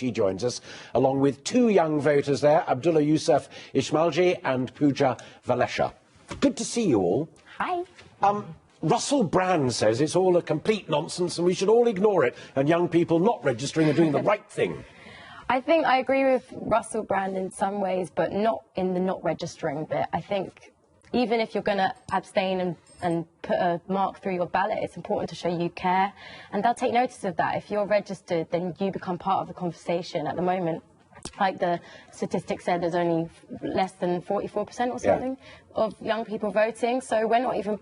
She joins us, along with two young voters there, Abdullah Yusuf Ismailji and Pooja Valesha. Good to see you all. Hi. Russell Brand says it's all a complete nonsense and we should all ignore it, and young people not registering are doing the right thing. I think I agree with Russell Brand in some ways, but not in the not registering bit. I think even if you're going to abstain and put a mark through your ballot, it's important to show you care, and they'll take notice of that. If you're registered, then you become part of the conversation. At the moment, like the statistics said, there's only less than 44% or something of young people voting. So we're not even,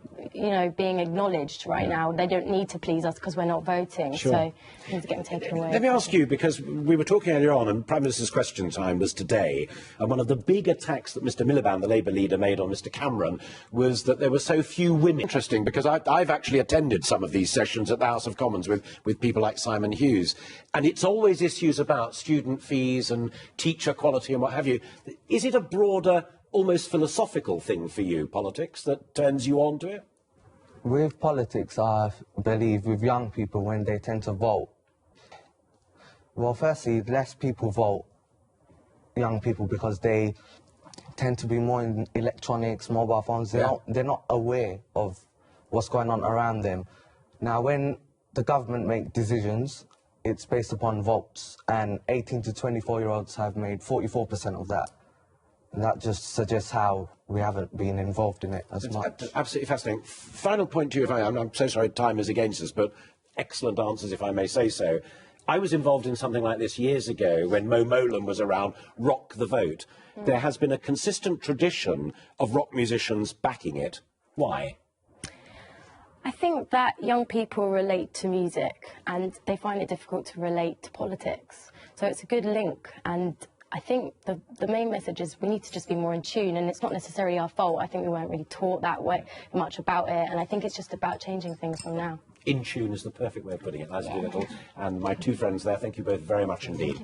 being acknowledged right now. They don't need to please us because we're not voting. Sure. So we need to get them taken away. Let me ask you, because we were talking earlier on, and Prime Minister's question time was today, and one of the big attacks that Mr Miliband, the Labour leader, made on Mr Cameron was that there were so few women. Interesting, because I've actually attended some of these sessions at the House of Commons with people like Simon Hughes, and it's always issues about student fees and teacher quality and what have you. Is it a broader, almost philosophical thing for you, politics, that turns you on to it? With politics, I believe with young people when they tend to vote, well, firstly, less people vote, young people, because they tend to be more in electronics, mobile phones. They're not aware of what's going on around them. Now, when the government make decisions, it's based upon votes, and 18 to 24-year-olds have made 44% of that. And that just suggests how we haven't been involved in it as much. Absolutely fascinating. Final point to you, I'm so sorry time is against us, but excellent answers, if I may say so. I was involved in something like this years ago when Mo Molan was around, Rock the Vote. There has been a consistent tradition of rock musicians backing it. Why? I think that young people relate to music and they find it difficult to relate to politics. So it's a good link, and I think the main message is we need to just be more in tune, and it's not necessarily our fault. I think we weren't really taught that way much about it, and I think it's just about changing things from now. In tune is the perfect way of putting it, Liza Doolittle. And my two friends there, thank you both very much indeed.